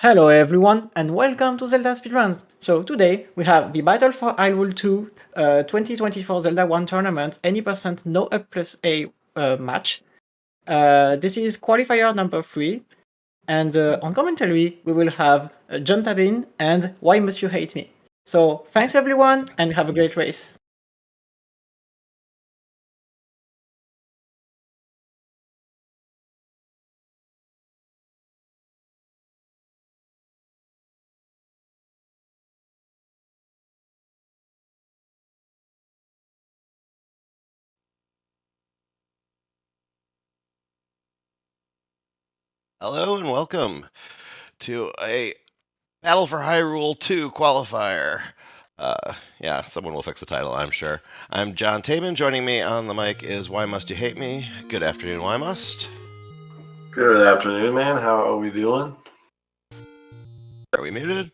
Hello everyone and welcome to Zelda Speedruns. So today we have the Battle for Hyrule 2 2024 Zelda 1 tournament, any percent no Up+A match. This is qualifier number 3 and on commentary we will have John Tabin and Why Must You Hate Me. So thanks everyone and have a great race. Hello and welcome to a Battle for Hyrule 2 qualifier. Yeah, someone will fix the title, I'm sure. I'm John Tabin. Joining me on the mic is Why Must You Hate Me? Good afternoon, Why Must? Good afternoon, man. How are we doing? Are we muted?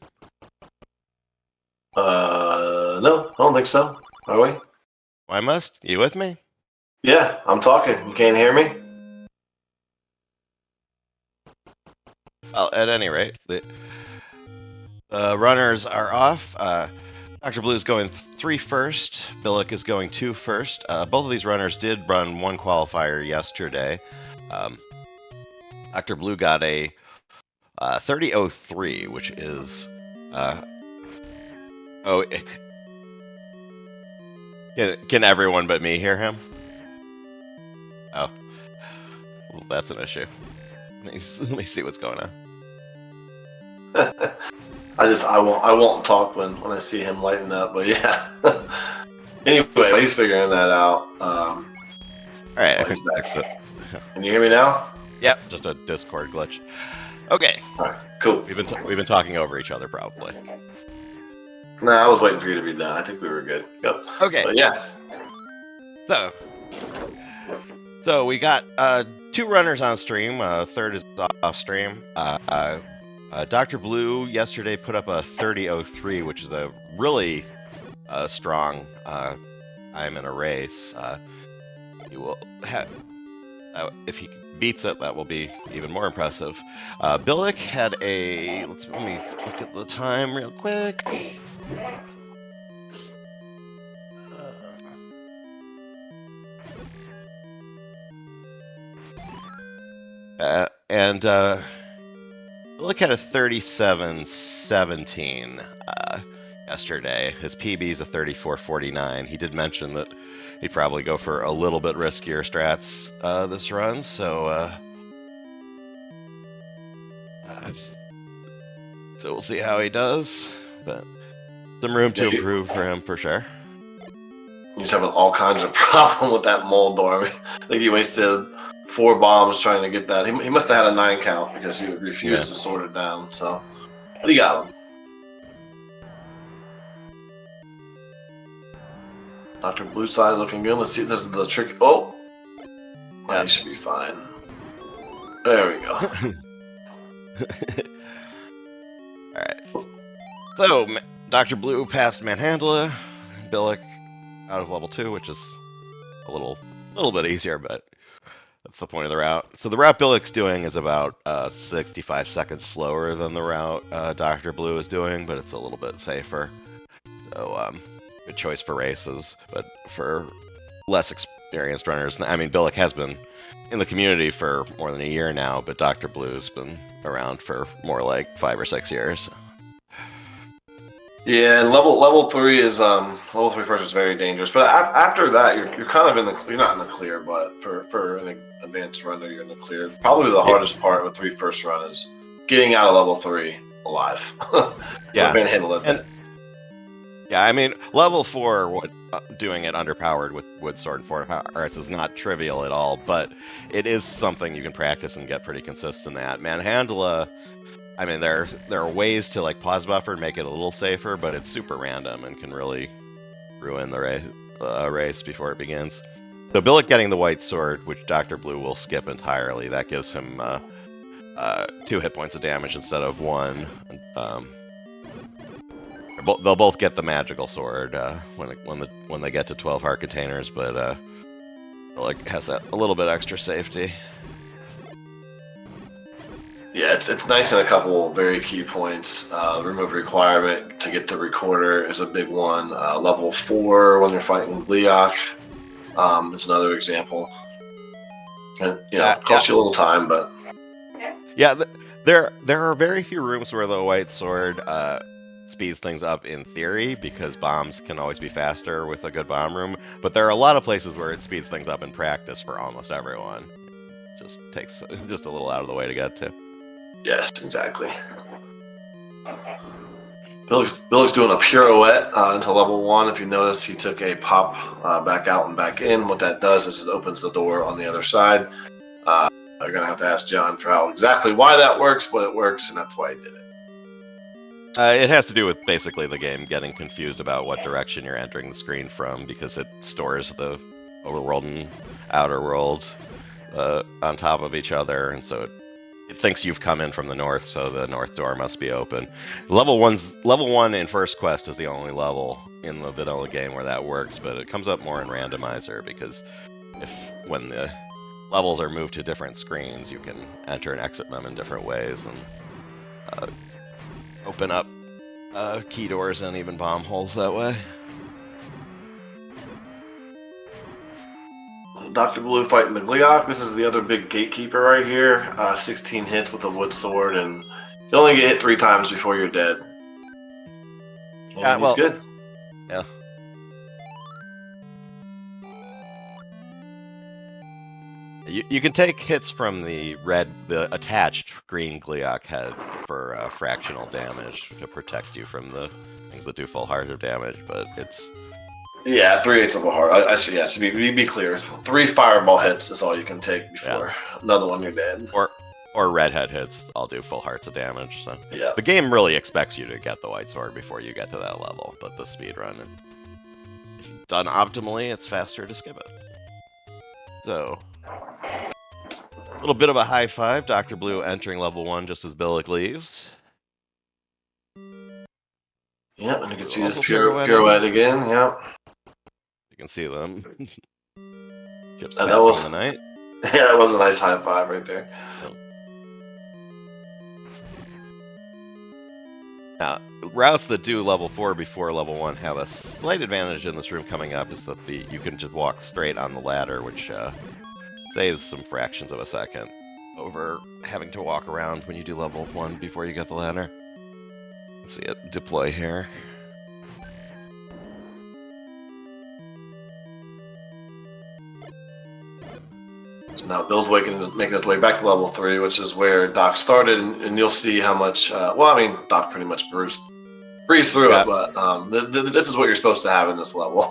No, I don't think so. Are we? Why Must? You with me? Yeah, I'm talking. You can't hear me? Well, at any rate, the runners are off. Dr. Blue is going 3 first. Billick is going 2 first. Both of these runners did run one qualifier yesterday. Dr. Blue got a 30:03, which is can everyone but me hear him? Oh, well, that's an issue. Let me see what's going on. I won't talk when I see him lighten up, but yeah. Anyway, he's figuring that out. All right, I think that's it. Can you hear me now? Yep, just a Discord glitch. Okay. All right, cool. We've been talking over each other probably. Nah, I was waiting for you to be done. I think we were good. Yep. Okay. But yeah. So we got 2 runners on stream. Third is off stream. Dr. Blue yesterday put up a 30:03, which is a really strong time in a race. He will have, if he beats it, that will be even more impressive. Billick had a let me look at the time real quick. And Billick had a 37:17 yesterday. His PB is a 34:49. He did mention that he'd probably go for a little bit riskier strats this run, so we'll see how he does. But some room to improve for him for sure. He's having all kinds of problem with that mold door. I mean, I think he wasted 4 bombs trying to get that. He must have had a 9 count because he refused to sort it down. So, but he got him. Dr. Blue side looking good. Let's see if this is the trick. Oh, yeah, he should be fine. There we go. All right. So Dr. Blue passed Manhandla. Billick out of level 2, which is a little bit easier, but that's the point of the route. So the route Billick's doing is about 65 seconds slower than the route Dr. Blue is doing, but it's a little bit safer. So good choice for races, but for less experienced runners, I mean, Billick has been in the community for more than a year now, but Dr. Blue's been around for more like 5 or 6 years. Yeah, level 3 is level 3 first is very dangerous, but after that you're kind of you're not in the clear, but for an advanced runner you're in the clear. Probably the hardest part with 3 first run is getting out of level 3 alive. Yeah, yeah, I mean level 4, doing it underpowered with Wood Sword and Fortified Arts is not trivial at all, but it is something you can practice and get pretty consistent at. Manhandla, I mean, there are ways to like pause buffer and make it a little safer, but it's super random and can really ruin the race before it begins. So Billick getting the white sword, which Dr. Blue will skip entirely, that gives him 2 hit points of damage instead of 1. They'll both get the magical sword when they get to 12 heart containers, but Billick has that a little bit extra safety. Yeah, it's nice in a couple very key points. Remove requirement to get the recorder is a big one. Level 4 when you're fighting Gleeok is another example. And, costs you a little time, but yeah, there are very few rooms where the white sword speeds things up in theory, because bombs can always be faster with a good bomb room. But there are a lot of places where it speeds things up in practice for almost everyone. Just takes just a little out of the way to get to. yes, exactly. Billy's doing a pirouette into level 1. If you notice, he took a pop back out and back in. What that does is it opens the door on the other side. You're going to have to ask John for how exactly why that works, but it works, and that's why he did it. It has to do with basically the game getting confused about what direction you're entering the screen from, because it stores the overworld and outer world on top of each other, and so it thinks you've come in from the north, so the north door must be open. Level 1 in First Quest is the only level in the vanilla game where that works, but it comes up more in Randomizer, because when the levels are moved to different screens, you can enter and exit them in different ways, and open up key doors and even bomb holes that way. Dr. Blue fighting the Gleeok. This is the other big gatekeeper right here. 16 hits with a wood sword, and you only get hit 3 times before you're dead. And he's good. Yeah. You can take hits from the attached green Gleeok head for fractional damage to protect you from the things that do full heart of damage, but it's... Yeah, 3 hits of a heart. So be clear. 3 fireball hits is all you can take before another one you're dead. Or redhead hits all do full hearts of damage. So yeah. The game really expects you to get the white sword before you get to that level, but the speedrun, if done optimally, it's faster to skip it. So... a little bit of a high five. Dr. Blue entering level 1 just as Billick leaves. Yep, and you can see this pirouette again. Yep. You can see them. Chips that was the night. Yeah, that was a nice high five right there. Yep. Now, routes that do level 4 before level 1 have a slight advantage in this room coming up, is that you can just walk straight on the ladder, which saves some fractions of a second over having to walk around when you do level 1 before you get the ladder. Let's see it deploy here. So now Bill's making his way back to level 3, which is where Doc started, and you'll see how much. Doc pretty much breezed through it, but this is what you're supposed to have in this level: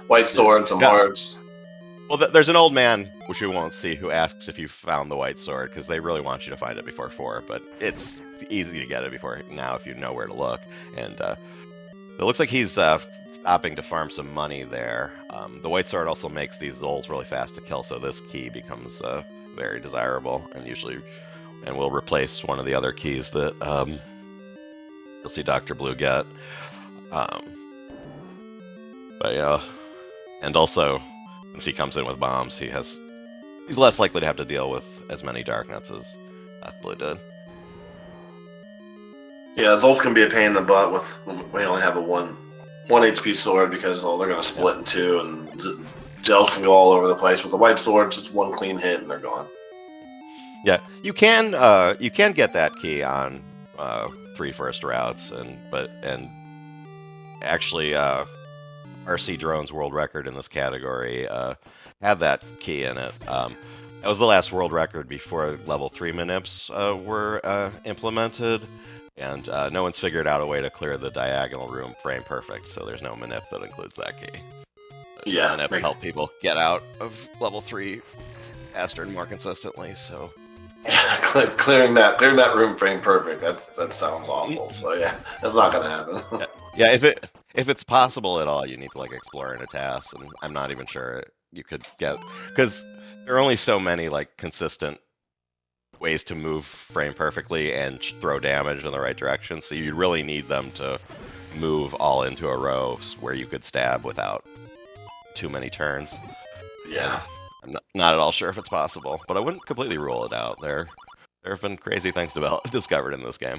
white sword, some hearts. Well, there's an old man, which we won't see, who asks if you found the white sword, because they really want you to find it before 4, but it's easy to get it before now if you know where to look. And it looks like he's stopping to farm some money there. The white sword also makes these Zols really fast to kill, so this key becomes very desirable, and will replace one of the other keys that you'll see Dr. Blue get. But yeah, and also, since he comes in with bombs, he's less likely to have to deal with as many Darknuts as Blue did. Yeah, Zols can be a pain in the butt when we only have a 1 HP sword, because they're going to split in 2, and gels can go all over the place. With the white sword, just 1 clean hit and they're gone. Yeah, you can get that key on 3 first routes, and actually RC Drone's world record in this category had that key in it. That was the last world record before level 3 manips were implemented, and no one's figured out a way to clear the diagonal room frame perfect, so there's no manip that includes that key. Yeah, manips help people get out of level 3 faster and more consistently, so... clearing that room frame perfect, that sounds awful, so yeah, that's not going to happen. Yeah, if it's possible at all, you need to explore in a task, and I'm not even sure you could get, because there are only so many consistent ways to move frame perfectly and throw damage in the right direction, so you really need them to move all into a row where you could stab without too many turns. Yeah. I'm not at all sure if it's possible, but I wouldn't completely rule it out. There there have been crazy things discovered in this game.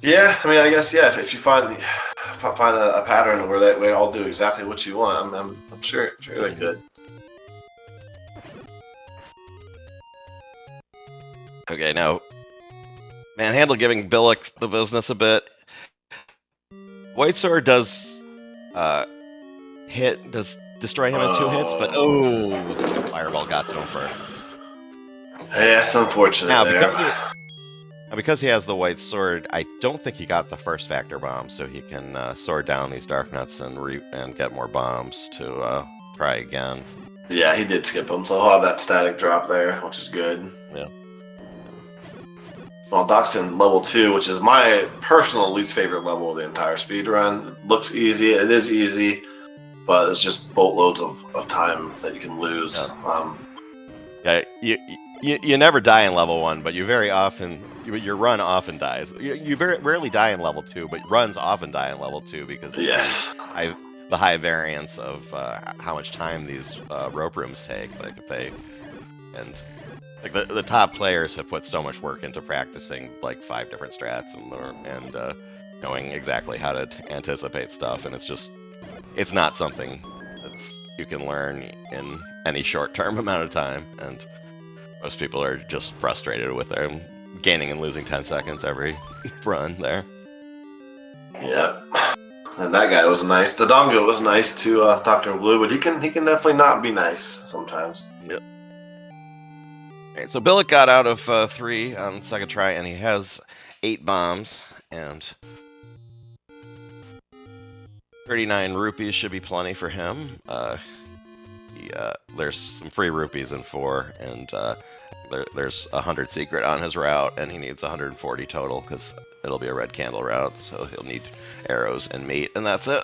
Yeah, I mean, I guess if you find a pattern where they all do exactly what you want, I'm sure they could. Okay, now Manhandle giving Billick the business a bit. White Sword does destroy him in 2 hits, but the fireball got to him first. Yeah, it's unfortunate. Now, because he has the White Sword, I don't think he got the first Factor Bomb, so he can sword down these Dark Nuts and get more bombs to try again. Yeah, he did skip them, so he'll have that static drop there, which is good. Yeah. Well, Doc's in level 2, which is my personal least favorite level of the entire speedrun. It looks easy, it is easy, but it's just boatloads of time that you can lose. Yeah, you never die in level 1, but you very often your run often dies. You very rarely die in level 2, but runs often die in level 2 because the high variance of how much time these rope rooms take. Like the top players have put so much work into practicing like 5 different strats and knowing exactly how to anticipate stuff, and it's not something you can learn in any short-term amount of time, and most people are just frustrated with them gaining and losing 10 seconds every run there. Yeah, and that guy was nice. The Dongo was nice to Dr. Blue, but he can definitely not be nice sometimes. Yep. Alright, so Billick got out of 3 on the second try, and he has 8 bombs, and 39 rupees should be plenty for him. There's some free rupees in 4, and there's 100 secret on his route, and he needs 140 total because it'll be a red candle route, so he'll need arrows and meat, and that's it.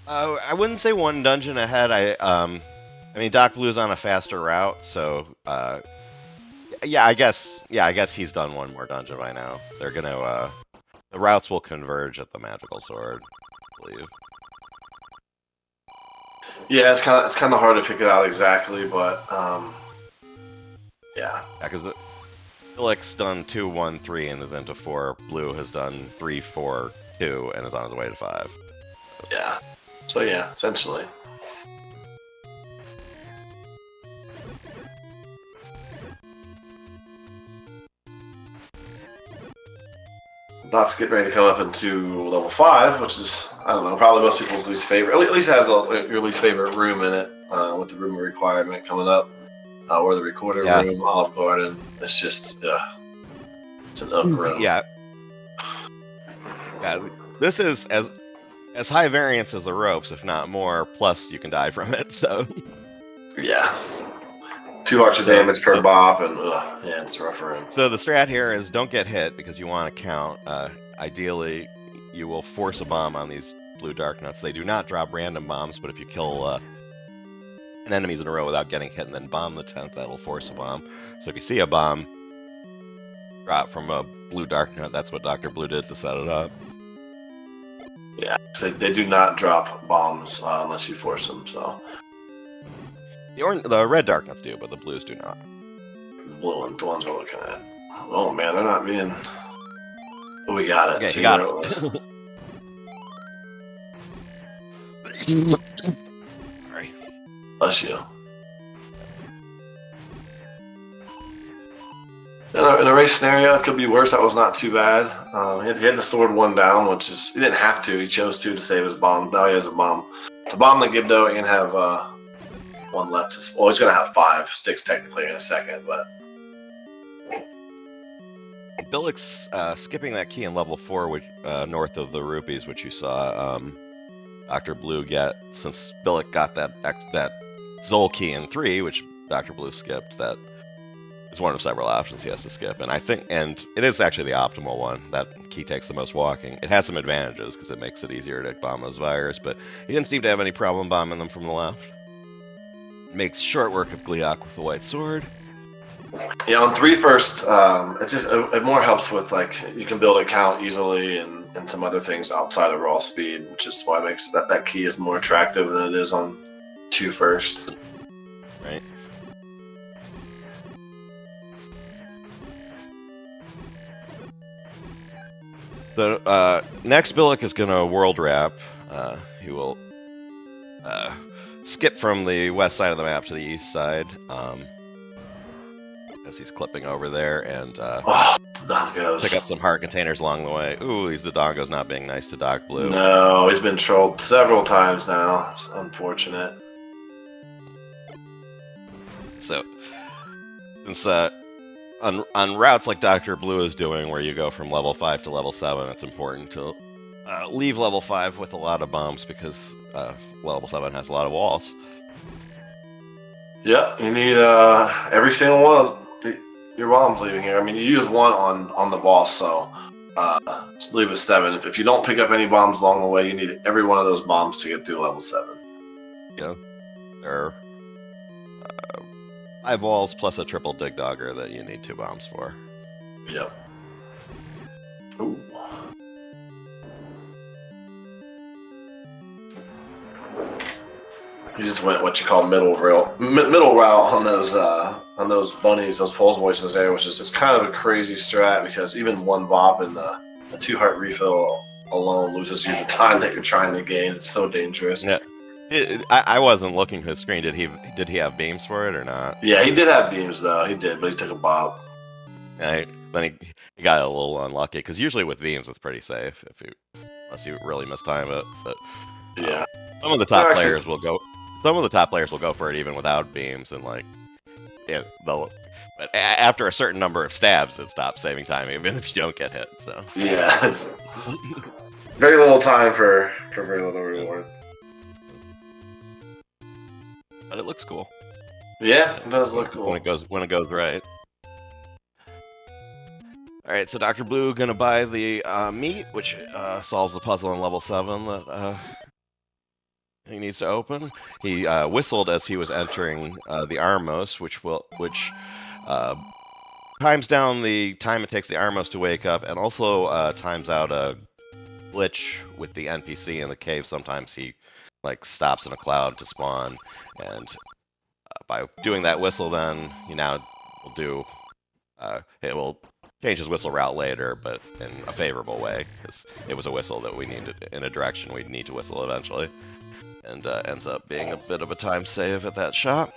I wouldn't say one dungeon ahead. I mean, Doc Blue's on a faster route, so yeah, I guess he's done one more dungeon by now. They're gonna the routes will converge at the Magical Sword, I believe. Yeah, it's kind of hard to pick it out exactly, but yeah. Because Billick's done 2, 1, 3, and is into 4. Blue has done 3, 4, 2, and is on his way to 5. Yeah. So yeah, essentially. Doc's getting ready to come up into level 5, which is, I don't know, probably most people's least favorite. At least it has your least favorite room in it, with the room requirement coming up, or the recorder room, Olive Garden. It's just, it's an up room. Yeah. This is as high variance as the ropes, if not more. Plus, you can die from it. So. Yeah. 2 hearts of damage per bop, and yeah, it's rough around. So the strat here is don't get hit because you want to count. Ideally, you will force a bomb on these blue dark nuts. They do not drop random bombs, but if you kill an enemies in a row without getting hit and then bomb the 10th, that'll force a bomb. So if you see a bomb drop from a blue dark nut, that's what Dr. Blue did to set it up. Yeah, so they do not drop bombs unless you force them, so. The red dark nuts do, but the blues do not. The blue ones, the ones we're looking at. Oh man, they're not being. Oh, we got it. Okay, you got it. Sorry. Bless you. In a race scenario, it could be worse. That was not too bad. He had the sword 1 down, which is he didn't have to. He chose to save his bomb. Now he has a bomb. To bomb the Gibdo and have 1 left. Well, he's gonna have 5, 6 technically in a second, but. Billick's skipping that key in level 4, which north of the rupees, which you saw Dr. Blue get, since Billick got that Zol key in 3, which Dr. Blue skipped. That is one of several options he has to skip, and it is actually the optimal one. That key takes the most walking. It has some advantages because it makes it easier to bomb those Vires, but he didn't seem to have any problem bombing them from the left. Makes short work of Gliok with the White Sword. Yeah, on 3 first, it just it more helps with like you can build a count easily and some other things outside of raw speed, which is why it makes that key is more attractive than it is on 2 first. right? So next, Billick is gonna world wrap. He will skip from the west side of the map to the east side, as he's clipping over there, and pick up some heart containers along the way. Ooh, these Dodongos not being nice to Doc Blue. No, he's been trolled several times now. It's unfortunate. So, since on routes like Dr. Blue is doing, where you go from level 5 to level 7, it's important to leave level 5 with a lot of bombs, because level 7 has a lot of walls. Yeah, you need every single one of your bombs leaving here. I mean, you use one on the boss, so just leave it 7. If you don't pick up any bombs along the way, you need every one of those bombs to get through level 7. Yeah, there are 5 walls plus a triple dig dogger that you need 2 bombs for. Yep. Ooh. He just went what you call middle route on those bunnies, those pulse voices there, which is just kind of a crazy strat, because even one bop in the 2 heart refill alone loses you the time that you're trying to gain. It's so dangerous. Yeah, I wasn't looking at his screen. Did he have beams for it or not? Yeah, he did have beams though. He did, but he took a bop. Yeah, then he got a little unlucky, because usually with beams it's pretty safe unless you really mistime it. But yeah, some of the top players will go. Some of the top players will go for it even without beams, and but after a certain number of stabs, it stops saving time, even if you don't get hit. So yeah, it's very little time for very little reward. But it looks cool. Yeah, it does look cool when it goes right. All right, so Dr. Blue gonna buy the meat, which solves the puzzle in level 7 that he needs to open. He whistled as he was entering the Armos, which times down the time it takes the Armos to wake up, and also times out a glitch with the NPC in the cave. Sometimes he stops in a cloud to spawn, and by doing that whistle, then he now will do. It will change his whistle route later, but in a favorable way, because it was a whistle that we needed in a direction we'd need to whistle eventually. And ends up being a bit of a time save at that shop.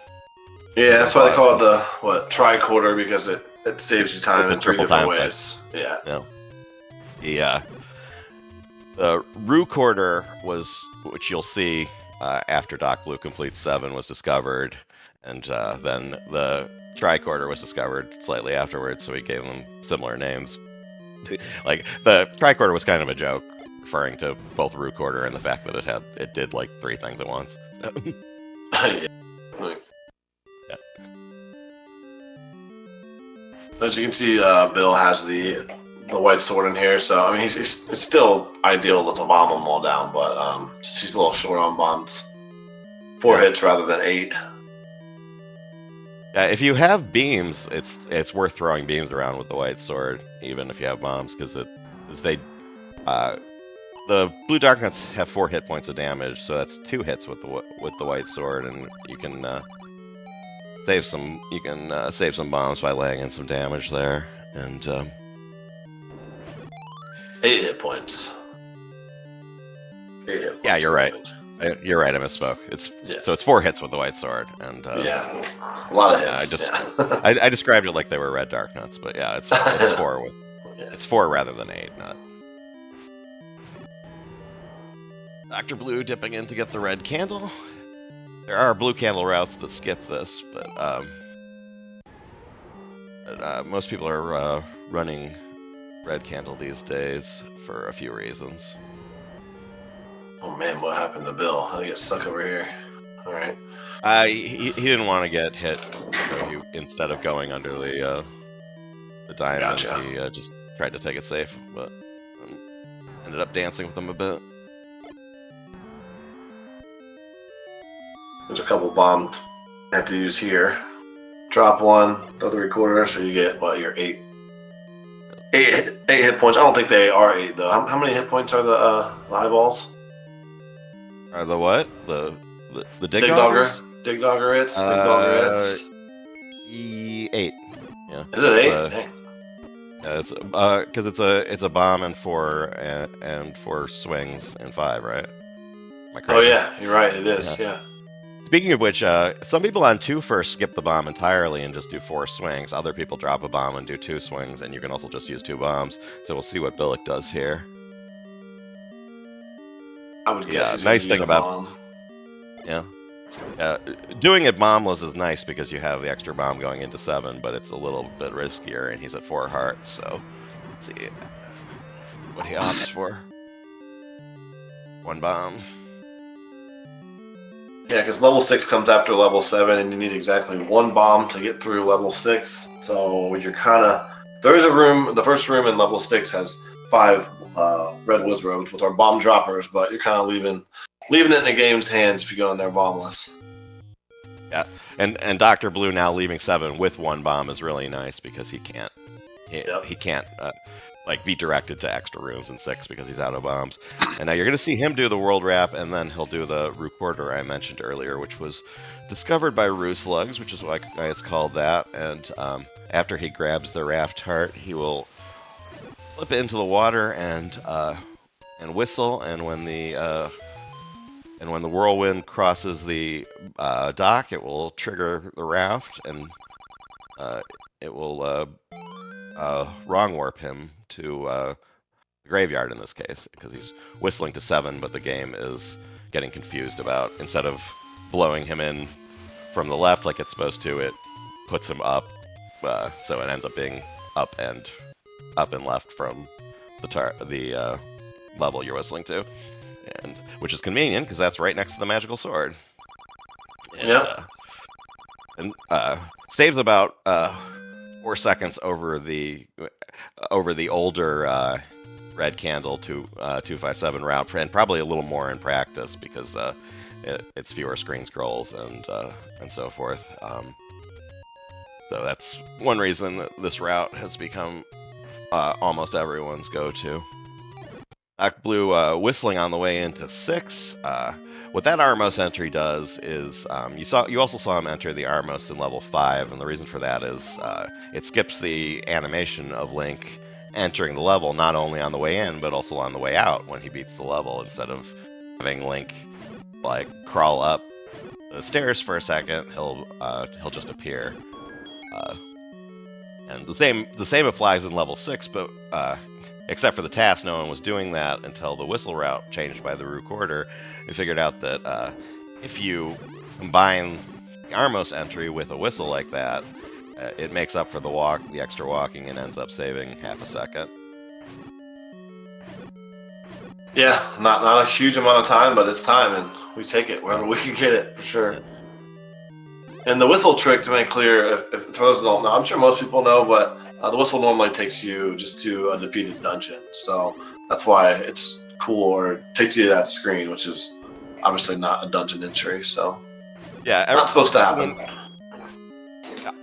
Yeah, that's why they call it the tricorder, because it saves you time in 3 different ways. Yeah. The Rue quarter which you'll see after Doc Blue completes 7, was discovered, and then the tricorder was discovered slightly afterwards, so we gave them similar names. The tricorder was kind of a joke, referring to both Rue quarter and the fact that it did 3 things at once. Yeah. As you can see, Bill has the white sword in here, so I mean it's still ideal to bomb them all down, but he's a little short on bombs. 4 hits rather than 8. Yeah, if you have beams, it's worth throwing beams around with the white sword, even if you have bombs, because the blue Darknuts have 4 hit points of damage, so that's 2 hits with the white sword, and you can save some. You can save some bombs by laying in some damage there, and 8 hit points. 8 hit points. Yeah, you're right. You're right. I misspoke. So it's 4 hits with the white sword, and yeah, a lot of hits. I described it like they were red Darknuts, but yeah, it's 4 with. Yeah. It's 4 rather than 8, not. Dr. Blue dipping in to get the red candle. There are blue candle routes that skip this, but most people are running red candle these days for a few reasons. Oh man, what happened to Bill? How did he get stuck over here? All right. He didn't want to get hit, so instead of going under the diamond, gotcha. He just tried to take it safe, but ended up dancing with them a bit. There's a couple bombs I have to use here. Drop 1, throw the recorder, so you get your 8 hit points. I don't think they are 8 though. How many hit points are the eyeballs? Are the what? The dig doggers? Digdoggerets? Uh, Digdoggerets? 8. Yeah. Is it 8? Dang. It's because it's a bomb and 4 and 4 swings and 5, right? Am I Oh crazy? yeah, you're right. It is. Yeah. Speaking of which, some people on 2 first skip the bomb entirely and just do 4 swings. Other people drop a bomb and do 2 swings, and you can also just use 2 bombs. So we'll see what Billick does here. I would guess he's nice gonna thing use a about bomb. doing it bombless is nice because you have the extra bomb going into 7, but it's a little bit riskier, and he's at 4 hearts. So let's see what he opts for. 1 bomb. Yeah, because level 6 comes after level 7, and you need exactly 1 bomb to get through level 6. So you're kind of... There is a room, the first room in level 6 has 5 red wizards, which are bomb droppers, but you're kind of leaving it in the game's hands if you go in there bombless. Yeah, and Dr. Blue now leaving 7 with 1 bomb is really nice because he can't like be directed to extra rooms in 6 because he's out of bombs. And now you're going to see him do the world wrap, and then he'll do the recorder I mentioned earlier, which was discovered by Roo Slugs, which is why it's called that. And after he grabs the raft heart, he will flip it into the water and whistle. And when the whirlwind crosses the dock, it will trigger the raft, and it will wrong warp him to the graveyard in this case, because he's whistling to 7, but the game is getting confused about, instead of blowing him in from the left like it's supposed to, it puts him up, so it ends up being up and left from the level you're whistling to, and which is convenient because that's right next to the magical sword. And, saves about 4 seconds over the older red candle 257 route, and probably a little more in practice because it's fewer screen scrolls and so forth. So that's one reason that this route has become almost everyone's go-to. Blue whistling on the way into 6. What that Armos entry does is, you also saw him enter the Armos in level 5, and the reason for that is it skips the animation of Link entering the level, not only on the way in, but also on the way out when he beats the level, instead of having Link like crawl up the stairs for a second, he'll just appear. And the same applies in level 6, but except for the task, no one was doing that until the whistle route changed by the recorder. We figured out that if you combine the Armos entry with a whistle like that, it makes up for the extra walking, and ends up saving half a second. Yeah, not a huge amount of time, but it's time, and we take it wherever we can get it, for sure. Yeah. And the whistle trick, to make clear, if for those who don't know, I'm sure most people know, but the whistle normally takes you just to a defeated dungeon, so that's why it's cool, or takes you to that screen, which is obviously not a dungeon entry, so yeah, not supposed to happen.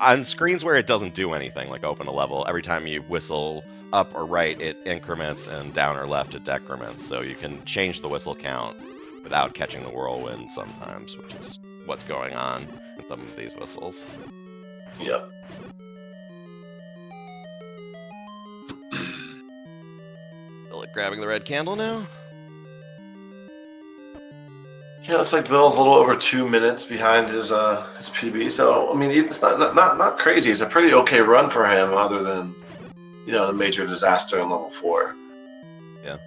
On screens where it doesn't do anything, like open a level, every time you whistle up or right, it increments, and down or left, it decrements, so you can change the whistle count without catching the whirlwind sometimes, which is what's going on with some of these whistles. Yep. Grabbing the red candle now. Yeah, looks like Bill's a little over 2 minutes behind his PB. So I mean, it's not crazy. It's a pretty okay run for him, other than the major disaster in level 4. Yeah.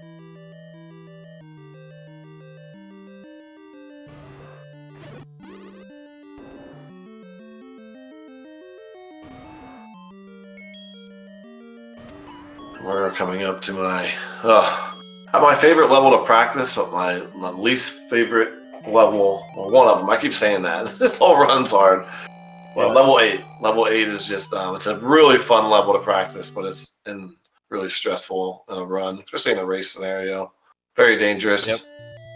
We're coming up to my favorite level to practice, but my least favorite level, or one of them. I keep saying that. This whole run's hard. Well, level 8. Level 8 is just, it's a really fun level to practice, but it's really stressful in a run, especially in a race scenario. Very dangerous,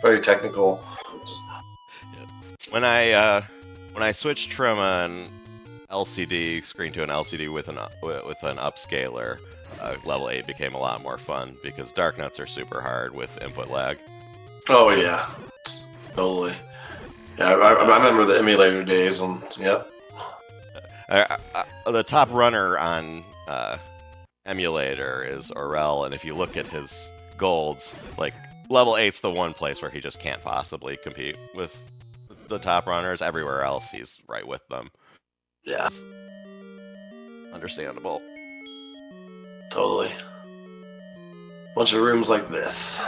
very technical. When I switched from an LCD screen to an LCD with an upscaler, level 8 became a lot more fun, because Dark Nuts are super hard with input lag. Oh yeah, totally. Yeah, I remember the emulator days. Yep. The top runner on emulator is Aurel, and if you look at his golds, like level 8's the one place where he just can't possibly compete with the top runners. Everywhere else, he's right with them. Yeah. Understandable. Totally. Bunch of rooms like this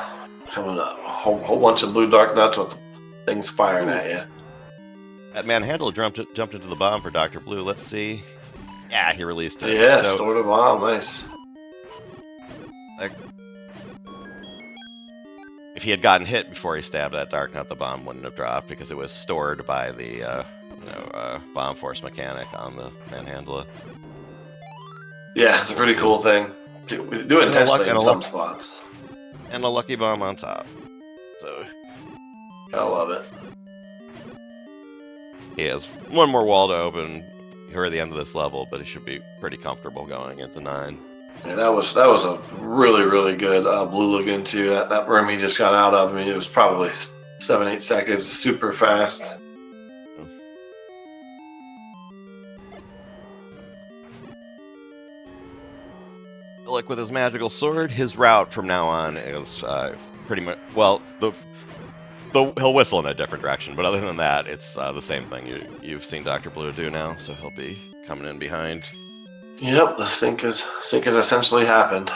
coming up. Whole bunch of blue dark nuts with things firing at you. That manhandle jumped into the bomb for Dr. Blue. Let's see. Yeah, he released it. Yeah, stored a bomb. Nice. Like, if he had gotten hit before he stabbed that dark nut, the bomb wouldn't have dropped because it was stored by the bomb force mechanic on the manhandle. Yeah, it's a pretty cool thing. We do it intentionally in some spots. And a lucky bomb on top. So I love it. He has one more wall to open here at the end of this level, but he should be pretty comfortable going into 9. Yeah, that was a really, really good blue look into that room he just got out of. I mean, it was probably 7-8 seconds, super fast. Like with his magical sword, his route from now on is pretty much, well, he'll whistle in a different direction, but other than that, it's the same thing you've seen Dr. Blue do now, so he'll be coming in behind. Yep, the sync has essentially happened.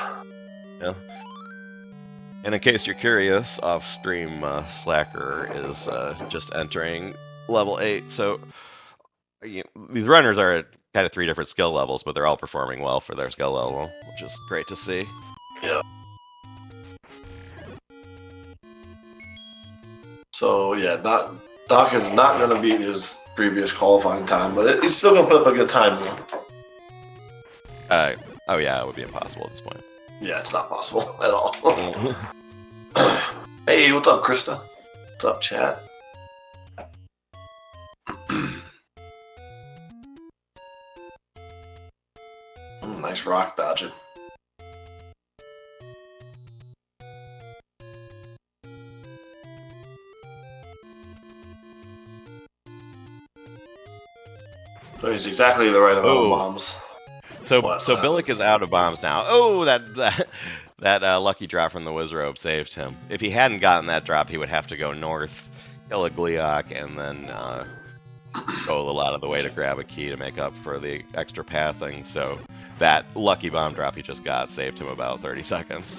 Yeah. And in case you're curious, off-stream Slacker is just entering level 8, so these runners are at kind of 3 different skill levels, but they're all performing well for their skill level, which is great to see. Yeah. So yeah, Doc is not going to beat his previous qualifying time, but he's still going to put up a good time. Oh yeah, it would be impossible at this point. Yeah, it's not possible at all. Hey, what's up, Krista? What's up, chat? Nice rock dodging. So he's exactly the right amount of bombs. So Billick is out of bombs now. Oh, that lucky drop from the Wizrobe saved him. If he hadn't gotten that drop, he would have to go north, kill a Gleeok, and then go a little out of the way to grab a key to make up for the extra pathing. So that lucky bomb drop he just got saved him about 30 seconds.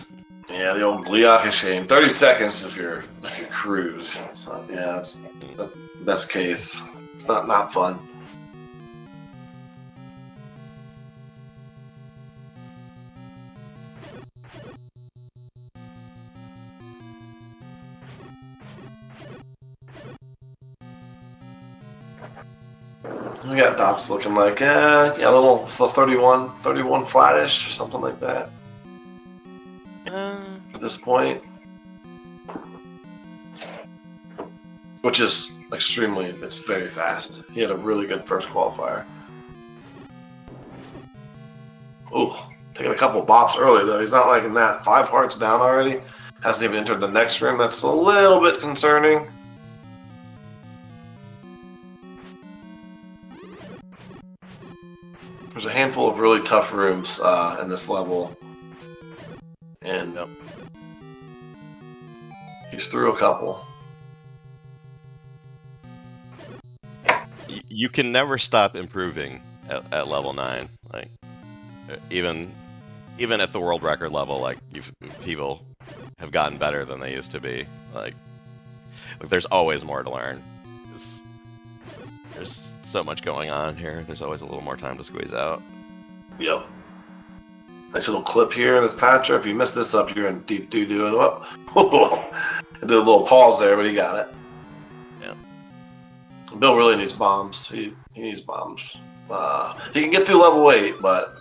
Yeah, the old Gleeok is shame. 30 seconds if you're cruise. So, yeah, that's the best case. It's not fun. We got Dops looking like, a little 31 flattish or something like that. At this point. Which is it's very fast. He had a really good first qualifier. Ooh, taking a couple bops early though. He's not liking that. 5 hearts down already. Hasn't even entered the next room. That's a little bit concerning. There's a handful of really tough rooms in this level, and he's through a couple. You can never stop improving at level 9. Like even at the world record level, like people have gotten better than they used to be. Like there's always more to learn. There's so much going on here. There's always a little more time to squeeze out. Yep. Nice little clip here in this patcher. If you mess this up, you're in deep doo-doo. And did a little pause there, but he got it. Yeah. Bill really needs bombs. He needs bombs. He can get through level 8, but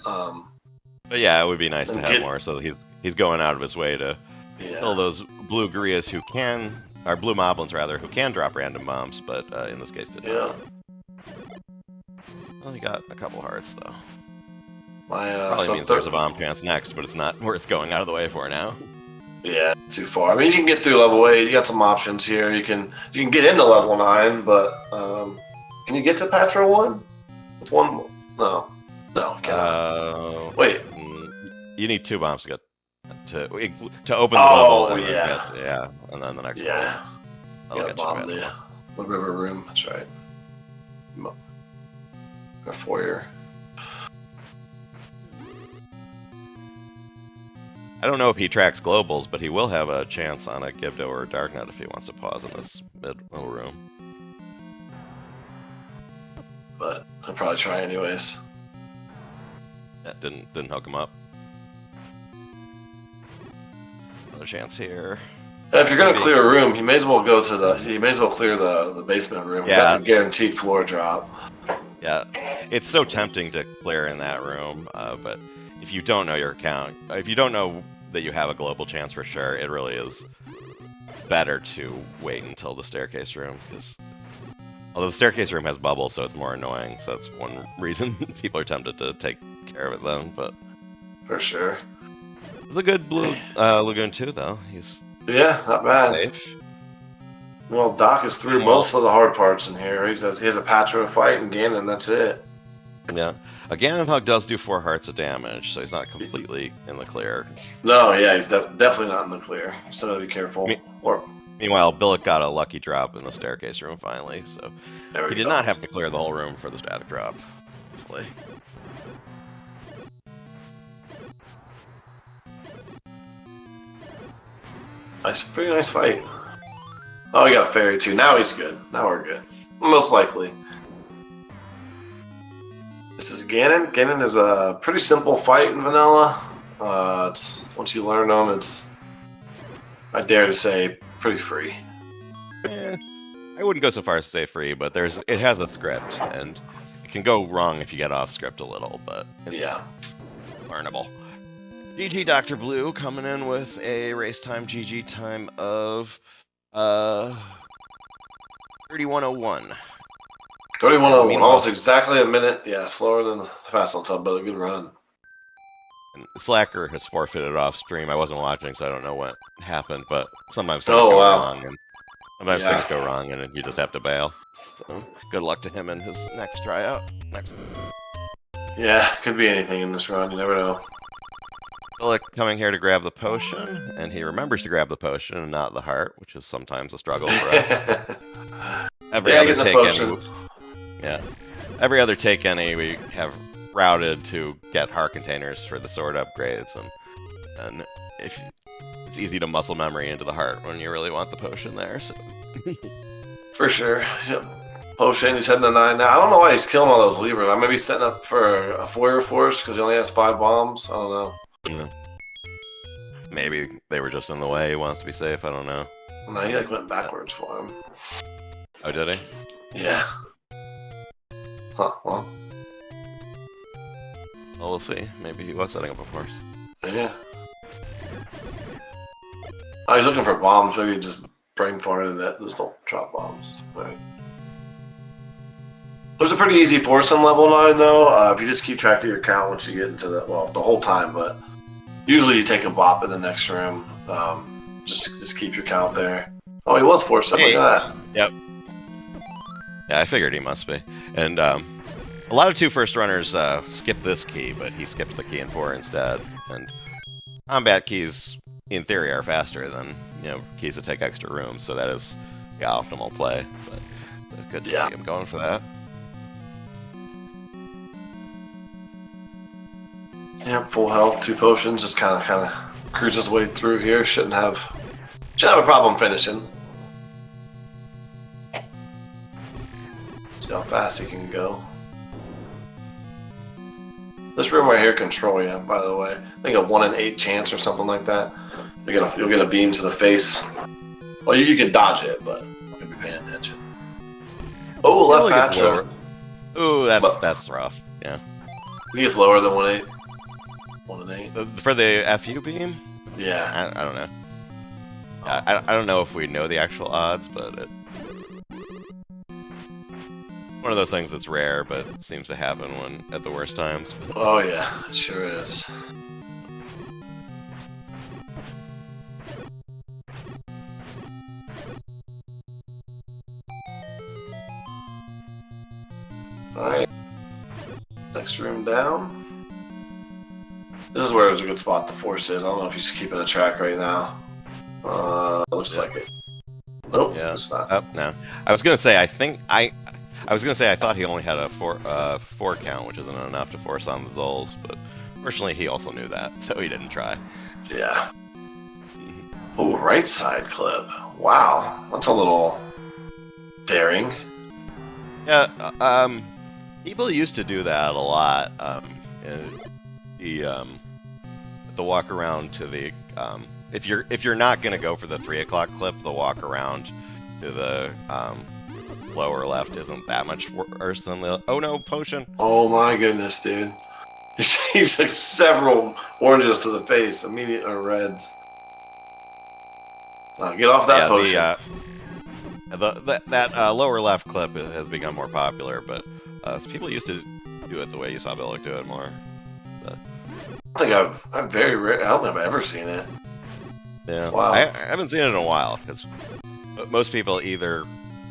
yeah, it would be nice to have more. So he's going out of his way to kill those blue Grias blue moblins rather, who can drop random bombs, but in this case didn't. Yeah. Well, he got a couple hearts though. Probably means there's a bomb chance next, but it's not worth going out of the way for now. Yeah, too far. I mean, you can get through level 8. You got some options here. You can get into level 9, but can you get to Patra 1 with one? No, you cannot. Wait. You need 2 bombs to get to open the Oh, level. And yeah. then get, and then the next one. You got bomb the river room. That's right. A foyer. I don't know if he tracks globals, but he will have a chance on a Gibdo or a Darknet if he wants to pause in this middle room. But I'll probably try anyways. That didn't hook him up. Another chance here. And if you're gonna clear a room, you may as well clear the basement room. Yeah. That's a guaranteed floor drop. Yeah, it's so tempting to clear in that room, but if you don't know your account, if you don't know that you have a global chance for sure, it really is better to wait until the staircase room, because although the staircase room has bubbles, so it's more annoying, so that's one reason people are tempted to take care of it then, but... For sure. It's a good blue Lagoon too, though. He's not bad. Safe. Well, Doc is through most of the hard parts in here. He has a Patra fight and Ganon, that's it. Yeah. A Ganon Hug does do 4 hearts of damage, so he's not completely in the clear. No, yeah, he's definitely not in the clear. So gotta be careful. Meanwhile, Billick got a lucky drop in the staircase room finally, so he did not have to clear the whole room for the static drop. Hopefully. Pretty nice fight. Oh, he got a fairy too. Now he's good. Now we're good. Most likely. This is Ganon. Ganon is a pretty simple fight in vanilla. Once you learn them, it's, I dare to say, pretty free. I wouldn't go so far as to say free, but it has a script, and it can go wrong if you get off script a little, but it's learnable. GG Dr. Blue coming in with a race time GG time of 31:01. 31:01, almost exactly a minute. Yeah, slower than the Fastball Tub, but a good run. And Slacker has forfeited off stream. I wasn't watching, so I don't know what happened, but sometimes things go wrong, and sometimes things go wrong, and you just have to bail. So good luck to him in his next tryout. Yeah, could be anything in this run. You never know. Billick coming here to grab the potion, and he remembers to grab the potion and not the heart, which is sometimes a struggle for us. Every other take any we have routed to get heart containers for the sword upgrades, and if it's easy to muscle memory into the heart when you really want the potion there. So. For sure. Yep. Potion, he's heading to 9 now. I don't know why he's killing all those levers. I may be setting up for a foyer force because he only has 5 bombs. I don't know. Yeah. Maybe they were just in the way. He wants to be safe. I don't know. No, he went backwards for him. Oh, did he? Yeah. Huh, well, we'll see. Maybe he was setting up a force. Yeah. Oh, he's looking for bombs. Maybe he just brain farted that. Just don't drop bombs. Right. There's a pretty easy force on level 9, though. If you just keep track of your count once you get into the whole time, but usually you take a bop in the next room. Just keep your count there. Oh, he was forced. Look at that. Yep. Yeah, I figured he must be. And a lot of 2 first runners skip this key, but he skipped the key in 4 instead. And combat keys, in theory, are faster than keys that take extra rooms, so that is the optimal play. But good to see him going for that. Yep, full health, 2 potions, just kind of cruise his way through here. Shouldn't have a problem finishing. See how fast he can go. This room right here can troll you, by the way. I think a 1 in 8 chance or something like that. You'll get a beam to the face. Well, you can dodge it, but you'll be paying attention. Oh, left Patra. Ooh, that's rough. Yeah. I think it's lower than 1 in 8. 1 in 8. For the FU beam? Yeah. I don't know. I don't know if we know the actual odds, but it's one of those things that's rare, but seems to happen at the worst times. Oh yeah, it sure is. Alright. Next room down. This is where it's a good spot to force is. I don't know if he's keeping a track right now. Looks like it. Nope, Yeah. it's not. Oh, no. I was gonna say I was gonna say I thought he only had a four count, which isn't enough to force on the Zols, but fortunately he also knew that, so he didn't try. Yeah. Oh, right side clip. Wow, that's a little daring. Yeah, people used to do that a lot. The walk around to the if you're not gonna go for the 3 o'clock clip, the walk around to the lower left isn't that much worse than the potion. Oh my goodness, dude. He's like several oranges to the face, immediate or reds. Get off that potion. That lower left clip has become more popular, but people used to do it the way you saw Billick do it more. I think I'm very rare. I don't think I've ever seen it. Yeah, wow. I haven't seen it in a while because most people either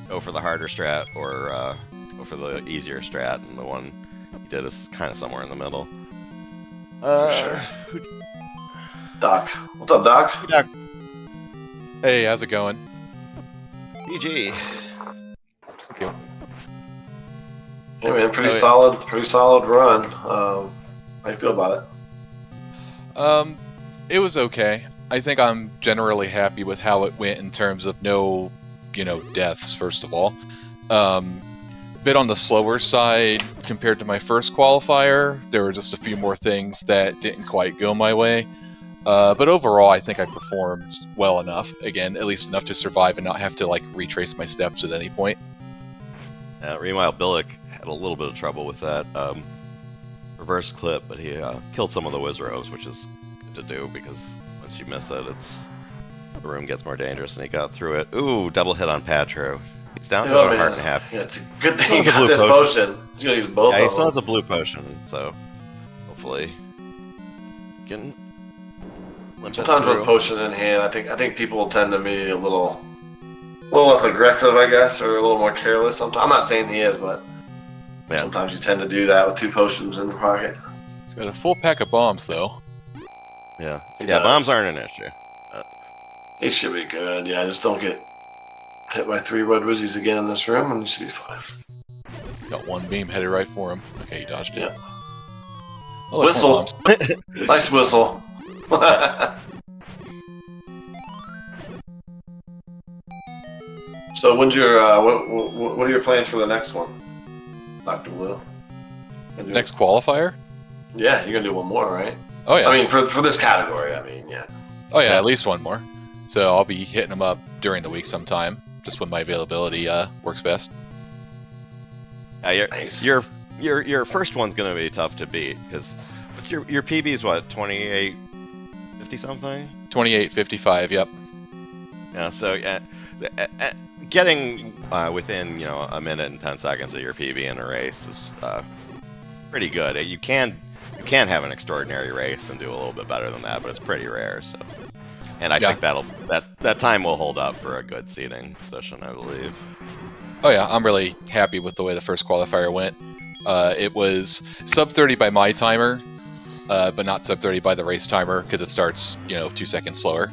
go for the harder strat or go for the easier strat, and the one he did is kind of somewhere in the middle. For sure. Doc, what's up, Doc? Hey, Doc. Hey, how's it going? GG. Thank you. Hey man, pretty solid run. How you feel about it? It was okay. I think I'm generally happy with how it went in terms of no, deaths, first of all. A bit on the slower side compared to my first qualifier. There were just a few more things that didn't quite go my way. But overall, I think I performed well enough. Again, at least enough to survive and not have to, retrace my steps at any point. Meanwhile, Billick had a little bit of trouble with that reverse clip, but he killed some of the Wizrows, which is good to do because once you miss it, the room gets more dangerous, and he got through it. Ooh, double hit on Patro. He's down to about a heart and a half. Yeah, it's a good thing he got this potion. He's gonna use both of them. He still has a blue potion, so hopefully he can limp it Sometimes through. with potion in hand, I think people tend to be a little less aggressive, I guess, or a little more careless. Sometimes I'm not saying he is, but sometimes you tend to do that with 2 potions in your pocket. He's got a full pack of bombs, though. Yeah, He yeah, does. bombs aren't an issue. He should be good. Yeah, just don't get hit by 3 red wizzies again in this room, and you should be fine. Got one beam headed right for him. Okay, he dodged it. Yeah. Oh, look, more Whistle. bombs. Nice whistle. So when's your what are your plans for the next one, Dr. Blue? Next qualifier? Yeah, you're gonna do one more, right? Oh yeah. I mean, for this category, I mean, yeah. Oh yeah, at least one more. So I'll be hitting them up during the week sometime, just when my availability works best. Yeah, Nice. your first one's gonna be tough to beat because your PB is what 2850 something. 28:55. Yep. Yeah, so getting within a minute and 10 seconds of your PB in a race is pretty good. You can have an extraordinary race and do a little bit better than that, but it's pretty rare. So, and I think that time will hold up for a good seeding position, I believe. Oh yeah, I'm really happy with the way the first qualifier went. It was sub 30 by my timer, but not sub 30 by the race timer because it starts 2 seconds slower.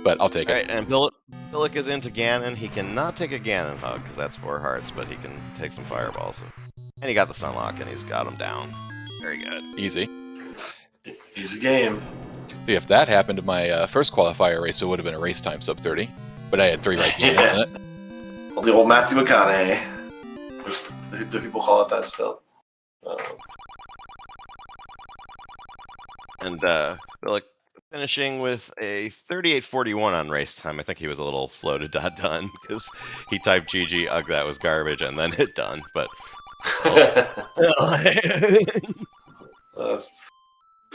But I'll take it. Right, and Billick is into Ganon. He cannot take a Ganon hug because that's 4 hearts, but he can take some fireballs. And he got the Sunlock, and he's got him down. Very good. Easy. Easy game. See, if that happened to my first qualifier race, it would have been a race time sub 30. But I had 3 right games in it. Well, the old Matthew McConaughey. Do people call it that still? And Billick finishing with a 38:41 on race time. I think he was a little slow to done because he typed GG, ugh, that was garbage, and then hit done. But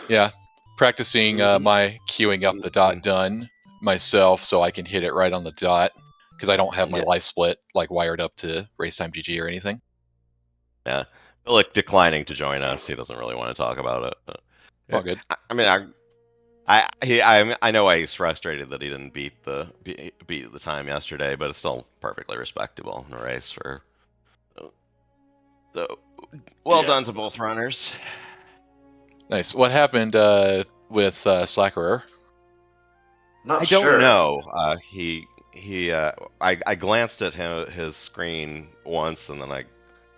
Yeah, practicing my queuing up the dot done myself so I can hit it right on the dot because I don't have my life split wired up to race time GG or anything. Yeah, Billick declining to join us. He doesn't really want to talk about it. But, all good. I mean, I know why he's frustrated that he didn't beat the time yesterday, but it's still perfectly respectable in a race for So, well Yeah. done to both runners. Nice. What happened with Slackerer? Not I don't sure. know. I glanced at his screen once, and then I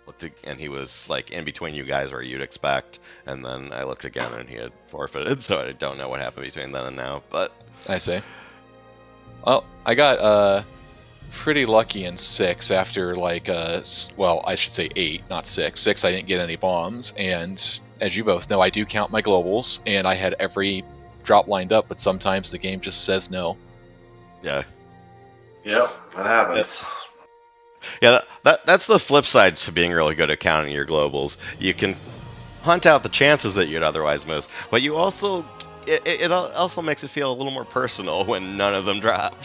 looked and he was like in between you guys where you'd expect, and then I looked again and he had forfeited. So I don't know what happened between then and now. But I see. Well, I got pretty lucky in 6 after like well, I should say 8, not 6. 6 I didn't get any bombs, and as you both know, I do count my globals, and I had every drop lined up, but sometimes the game just says no. yeah, Yep, that happens. yeah. That's the flip side to being really good at counting your globals. You can hunt out the chances that you'd otherwise miss, but you also it also makes it feel a little more personal when none of them drop.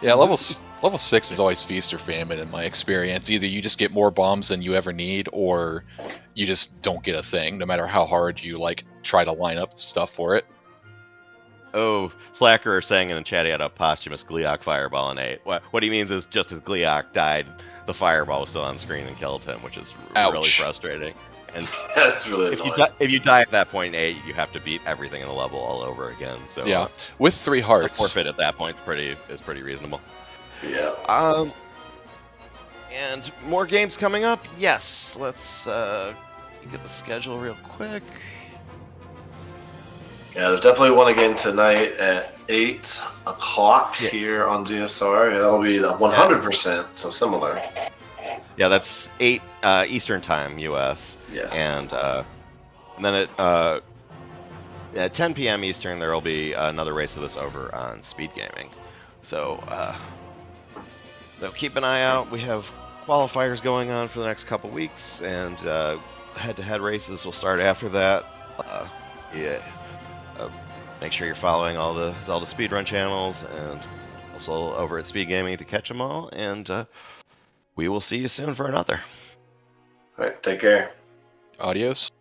Yeah, level 6 is always feast or famine in my experience. Either you just get more bombs than you ever need, or you just don't get a thing, no matter how hard you like try to line up stuff for it. Oh, Slacker saying in the chat he had a posthumous Gleeok fireball in 8. What he means is just as Gleeok died, the fireball was still on screen and killed him, which is really Ouch. frustrating. And That's really if annoying. you die at that point in 8, you have to beat everything in the level all over again. So Yeah, with 3 the hearts. forfeit at that point is pretty reasonable. Yeah. And more games coming up. Yes, let's get the schedule real quick. Yeah, there's definitely one again tonight at 8 o'clock Yeah. here on DSR. Yeah, that'll be 100%, so similar. Yeah, that's 8 Eastern Time, U.S. Yes. And then at 10 p.m. Eastern, there will be another race of this over on Speed Gaming. So keep an eye out. We have qualifiers going on for the next couple weeks, and head-to-head races will start after that. Make sure you're following all the Zelda Speedrun channels, and also over at Speed Gaming to catch them all. And we will see you soon for another. All right, take care. Adios.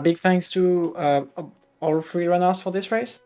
Big thanks to all 3 runners for this race.